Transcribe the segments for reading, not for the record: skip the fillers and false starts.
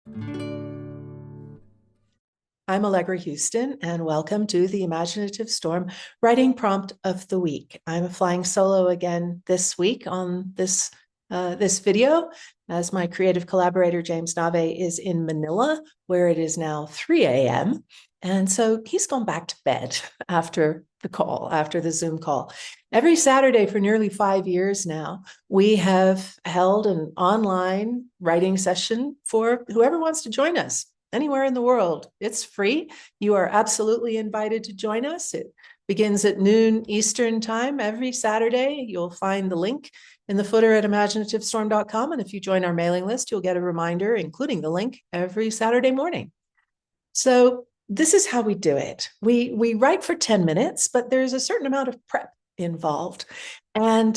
I'm Allegra Houston, and welcome to the Imaginative Storm Writing Prompt of the Week. I'm flying solo again this week on this video, as my creative collaborator, James Nave, is in Manila, where it is now 3 a.m. And so he's gone back to bed after the Zoom call. Every Saturday for nearly 5 years now, we have held an online writing session for whoever wants to join us anywhere in the world. It's free. You are absolutely invited to join us. It begins at noon Eastern time every Saturday. You'll find the link in the footer at imaginativestorm.com. And if you join our mailing list, you'll get a reminder, including the link, every Saturday morning. So this is how we do it. We write for 10 minutes, but there's a certain amount of prep involved. And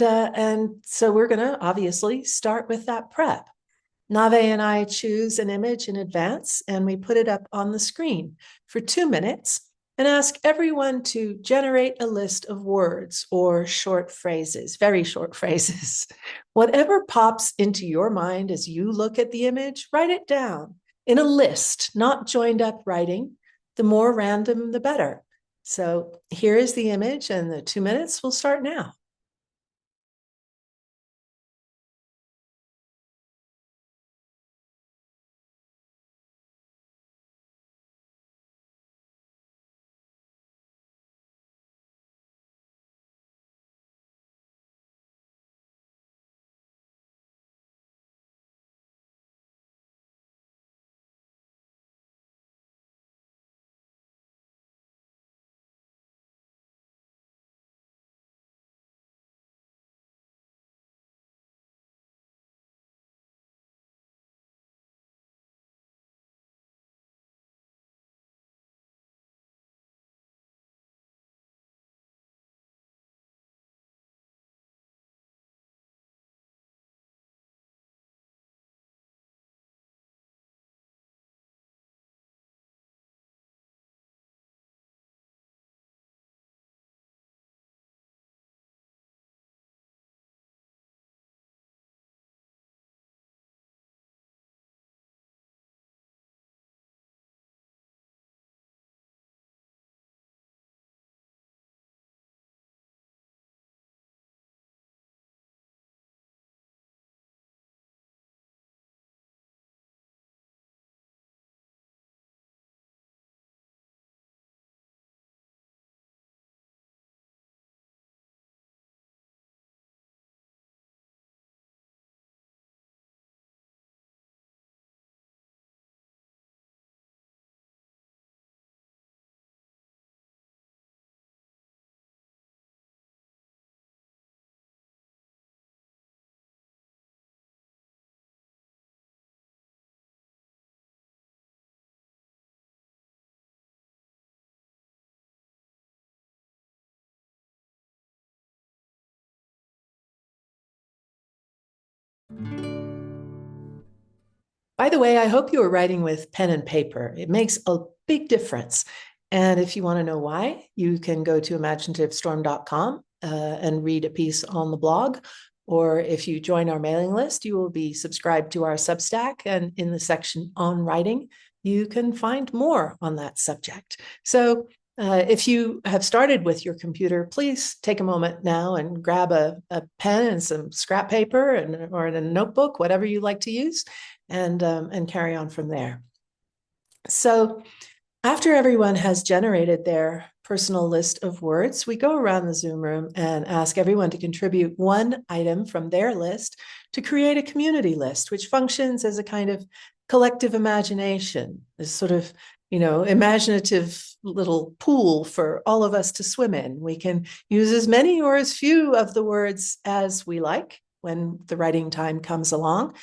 so we're going to obviously start with that prep. Nave and I choose an image in advance and we put it up on the screen for 2 minutes and ask everyone to generate a list of words or short phrases, very short phrases. Whatever pops into your mind as you look at the image, write it down in a list, not joined up writing. The more random, the better. So here is the image, and the 2 minutes will start now. By the way, I hope you are writing with pen and paper. It makes a big difference. And if you want to know why, you can go to imaginativestorm.com and read a piece on the blog. Or if you join our mailing list, you will be subscribed to our Substack. And in the section on writing, you can find more on that subject. So if you have started with your computer, please take a moment now and grab a pen and some scrap paper or a notebook, whatever you like to use, and carry on from there. So after everyone has generated their personal list of words, we go around the Zoom room and ask everyone to contribute one item from their list to create a community list, which functions as a kind of collective imagination, this sort of, imaginative little pool for all of us to swim in. We can use as many or as few of the words as we like when the writing time comes along.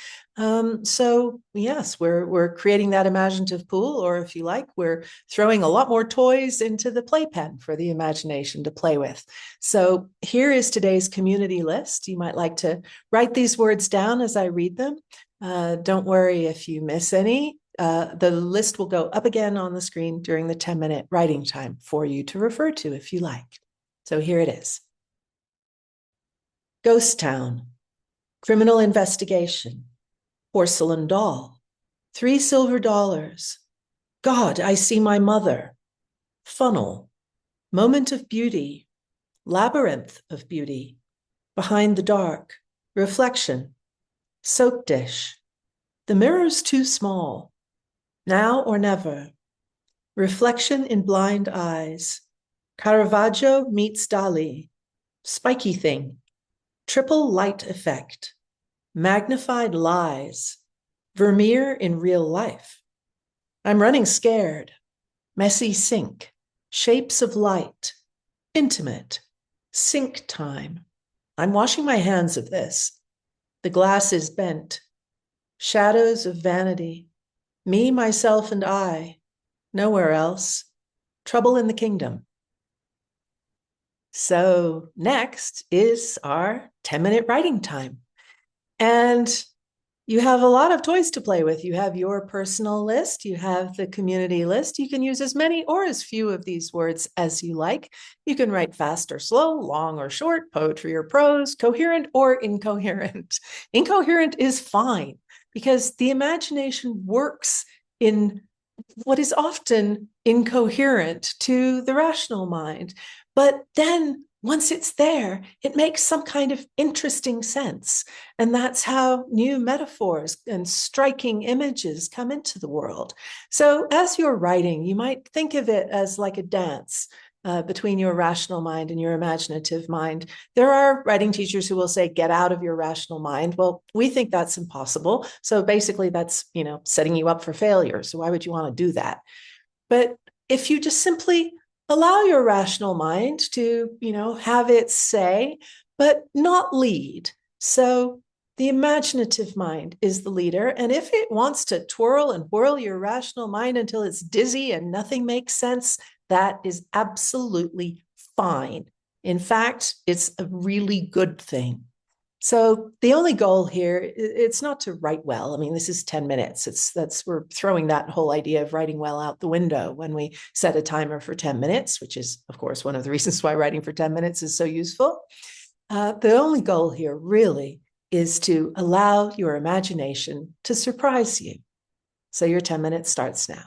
So yes, we're creating that imaginative pool, or if you like, we're throwing a lot more toys into the playpen for the imagination to play with. So here is today's community list. You might like to write these words down as I read them. Don't worry if you miss any. The list will go up again on the screen during the 10-minute writing time for you to refer to if you like. So here it is. Ghost town, criminal investigation, porcelain doll, $3 silver. God, I see my mother. Funnel. Moment of beauty. Labyrinth of beauty. Behind the dark. Reflection. Soap dish. The mirror's too small. Now or never. Reflection in blind eyes. Caravaggio meets Dali. Spiky thing. Triple light effect. Magnified lies. Vermeer in real life. I'm running scared. Messy sink. Shapes of light. Intimate. Sink time. I'm washing my hands of this. The glass is bent. Shadows of vanity. Me, myself, and I. Nowhere else. Trouble in the kingdom. So next is our 10-minute writing time. And you have a lot of toys to play with. You have your personal list. You have the community list. You can use as many or as few of these words as you like. You can write fast or slow, long or short, poetry or prose, coherent or incoherent. Incoherent is fine because the imagination works in what is often incoherent to the rational mind. But then once it's there, it makes some kind of interesting sense. And that's how new metaphors and striking images come into the world. So as you're writing, you might think of it as like a dance between your rational mind and your imaginative mind. There are writing teachers who will say, get out of your rational mind. Well, we think that's impossible. So basically that's, setting you up for failure. So why would you want to do that? But if you just simply allow your rational mind to, have its say, but not lead. So the imaginative mind is the leader. And if it wants to twirl and whirl your rational mind until it's dizzy and nothing makes sense, that is absolutely fine. In fact, it's a really good thing. So the only goal here, it's not to write well. I mean, this is 10 minutes. We're throwing that whole idea of writing well out the window when we set a timer for 10 minutes, which is, of course, one of the reasons why writing for 10 minutes is so useful. The only goal here really is to allow your imagination to surprise you. So your 10 minutes starts now.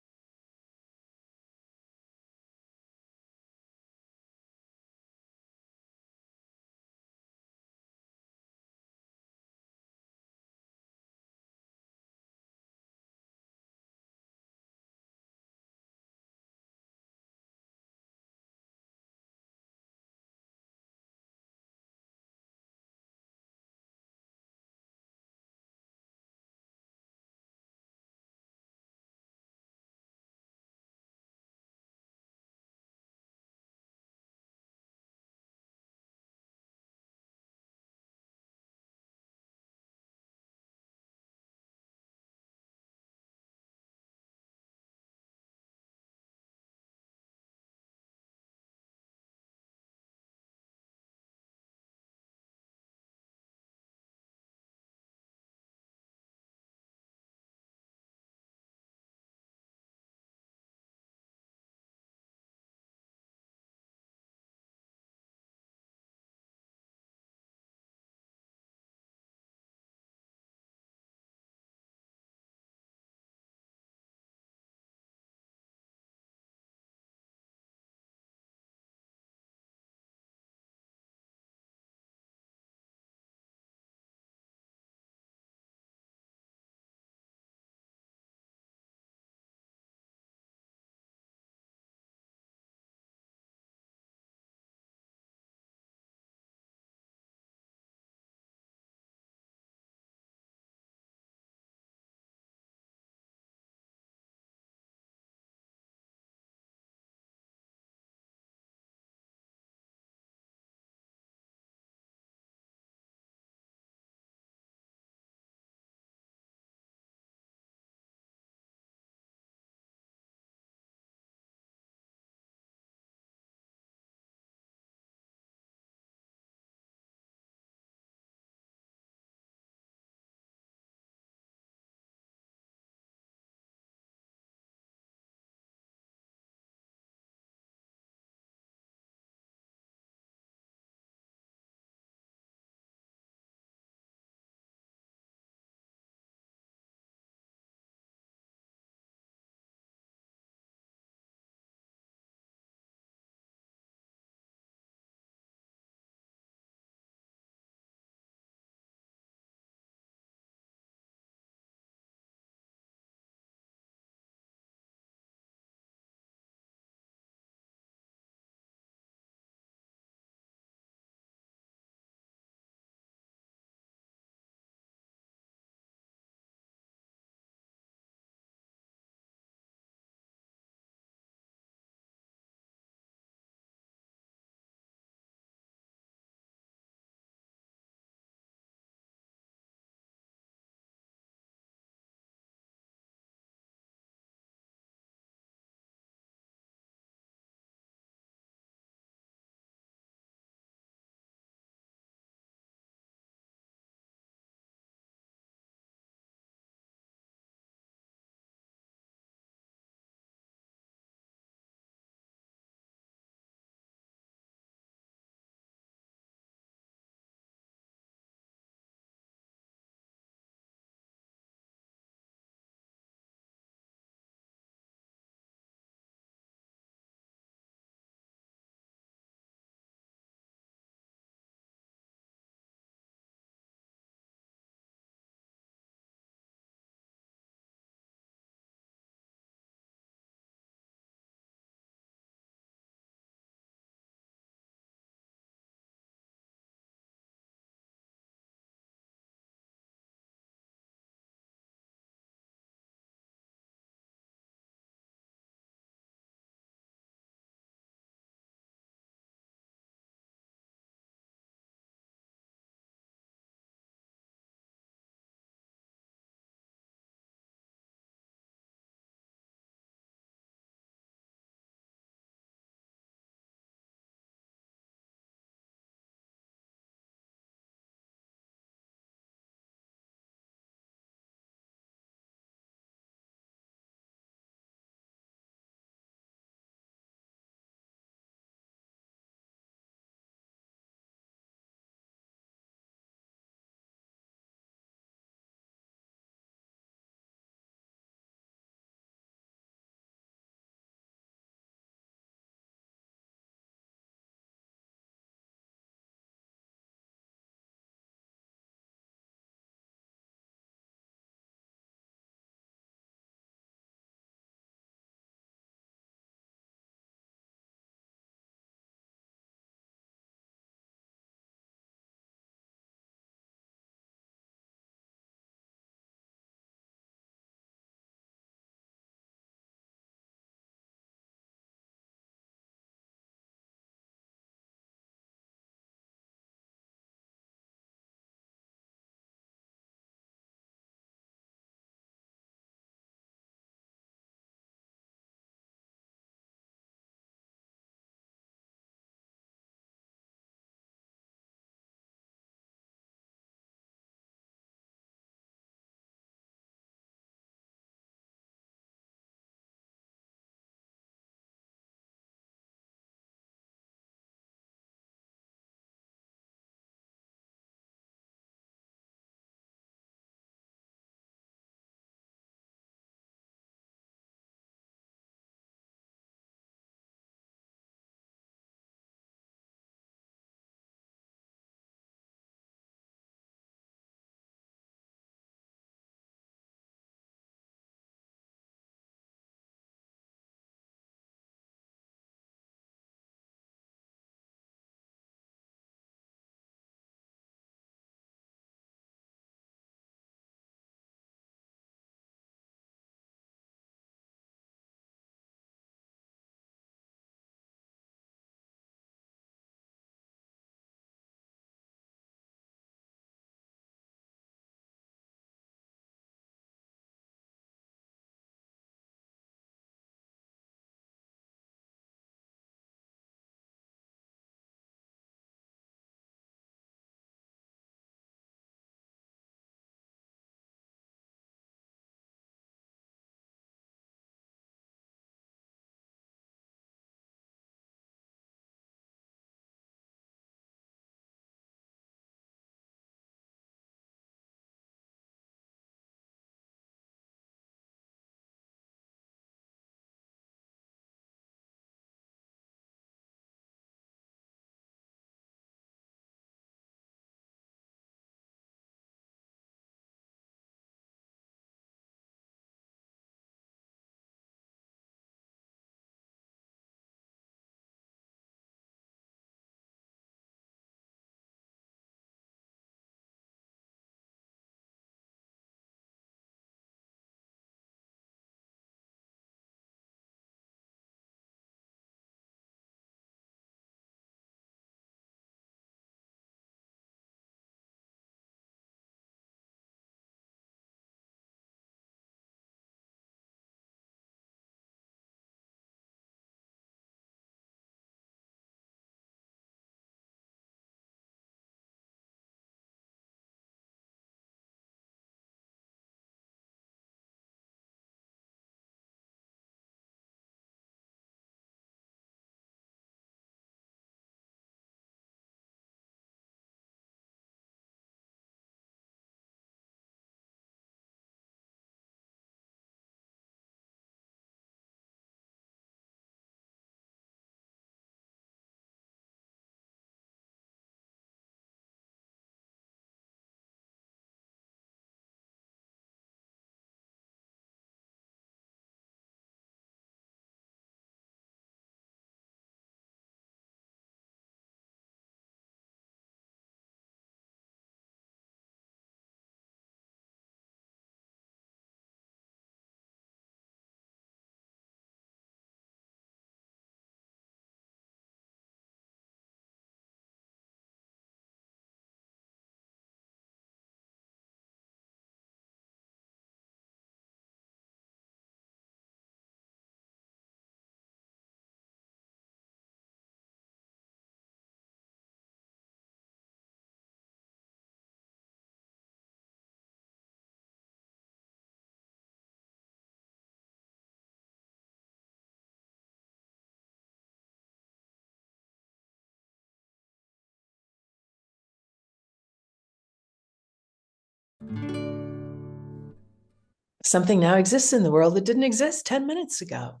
Something now exists in the world that didn't exist 10 minutes ago.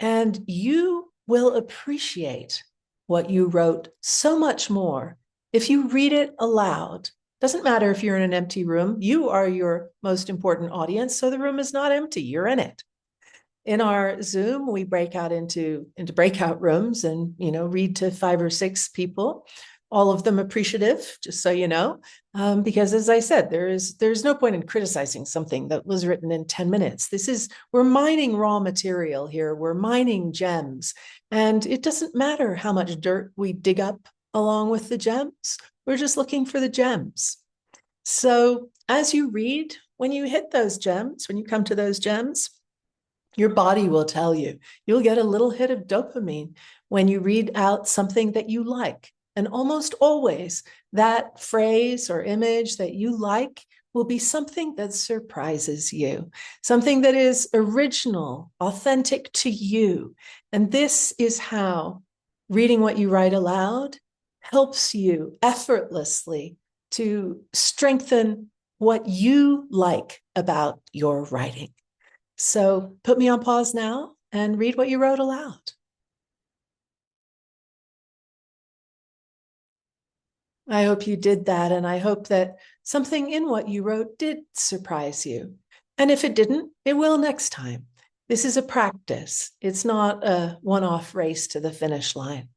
And you will appreciate what you wrote so much more if you read it aloud. Doesn't matter if you're in an empty room, you are your most important audience, so the room is not empty, you're in it. In our Zoom, we break out into breakout rooms and read to 5 or 6 people, all of them appreciative, just so you know, because as I said, there's no point in criticizing something that was written in 10 minutes. We're mining raw material here, we're mining gems, and it doesn't matter how much dirt we dig up along with the gems. We're just looking for the gems. So as you read, when you hit those gems, when you come to those gems, your body will tell you. You'll get a little hit of dopamine when you read out something that you like. And almost always, that phrase or image that you like will be something that surprises you, something that is original, authentic to you. And this is how reading what you write aloud helps you effortlessly to strengthen what you like about your writing. So put me on pause now and read what you wrote aloud. I hope you did that, and I hope that something in what you wrote did surprise you. And if it didn't, it will next time. This is a practice. It's not a one-off race to the finish line.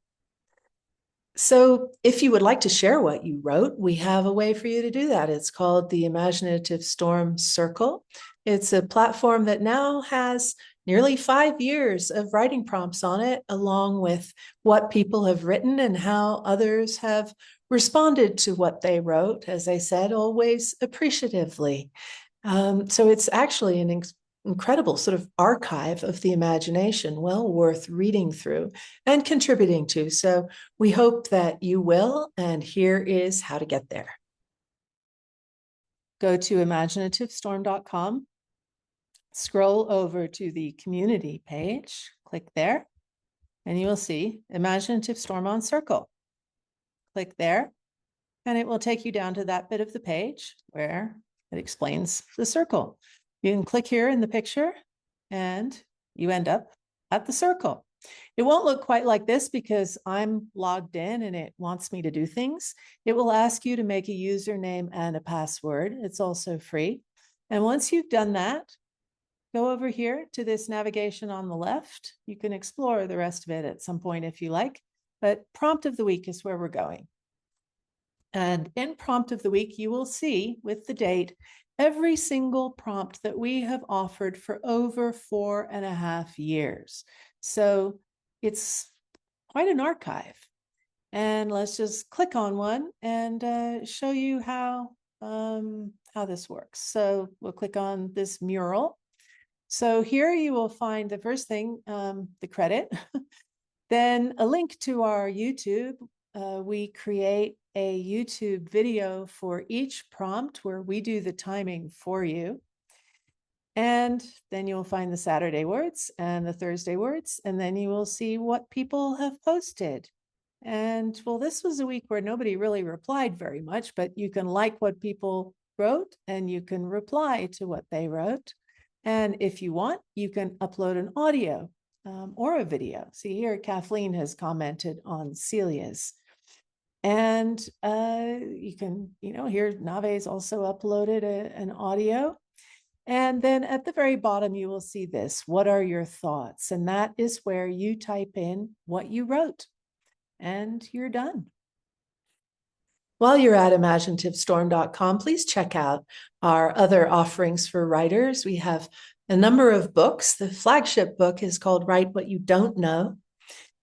So if you would like to share what you wrote, we have a way for you to do that. It's called the Imaginative Storm Circle. It's a platform that now has nearly 5 years of writing prompts on it, along with what people have written and how others have responded to what they wrote, as I said, always appreciatively. So it's actually an incredible sort of archive of the imagination, well worth reading through and contributing to. So we hope that you will, and here is how to get there. Go to imaginativestorm.com, scroll over to the community page, click there, and you will see Imaginative Storm on Circle. Click there, and it will take you down to that bit of the page where it explains the circle. You can click here in the picture and you end up at the circle. It won't look quite like this because I'm logged in and it wants me to do things. It will ask you to make a username and a password. It's also free. And once you've done that, go over here to this navigation on the left. You can explore the rest of it at some point if you like, but prompt of the week is where we're going. And in prompt of the week, you will see with the date every single prompt that we have offered for over 4.5 years. So it's quite an archive. And let's just click on one and show you how this works. So we'll click on this mural. So here you will find the first thing, the credit, then a link to our YouTube. We create a YouTube video for each prompt where we do the timing for you. And then you'll find the Saturday words and the Thursday words, and then you will see what people have posted. And well, this was a week where nobody really replied very much, but you can like what people wrote and you can reply to what they wrote. And if you want, you can upload an audio or a video. See here, Kathleen has commented on Celia's. And you can, here Nave's also uploaded an audio. And then at the very bottom, you will see this, what are your thoughts? And that is where you type in what you wrote and you're done. While you're at imaginativestorm.com, please check out our other offerings for writers. We have a number of books. The flagship book is called Write What You Don't Know.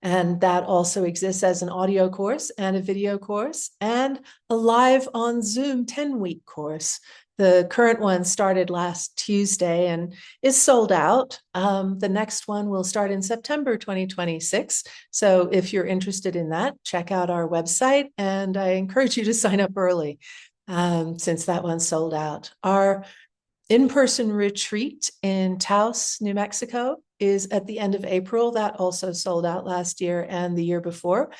And that also exists as an audio course and a video course and a live on Zoom 10-week course. The current one started last Tuesday and is sold out. The next one will start in September 2026. So if you're interested in that, check out our website. And I encourage you to sign up early since that one's sold out. Our in-person retreat in Taos, New Mexico is at the end of April. That also sold out last year and the year before.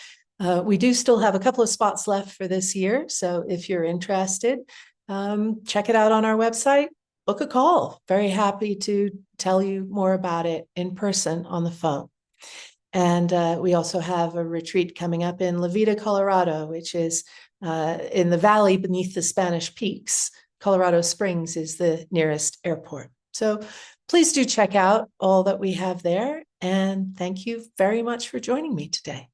We do still have a couple of spots left for this year. So if you're interested, check it out on our website. book a call. Very happy to tell you more about it in person on the phone. And we also have a retreat coming up in La Veta, Colorado, which is in the valley beneath the Spanish Peaks. Colorado Springs is the nearest airport. So please do check out all that we have there. And thank you very much for joining me today.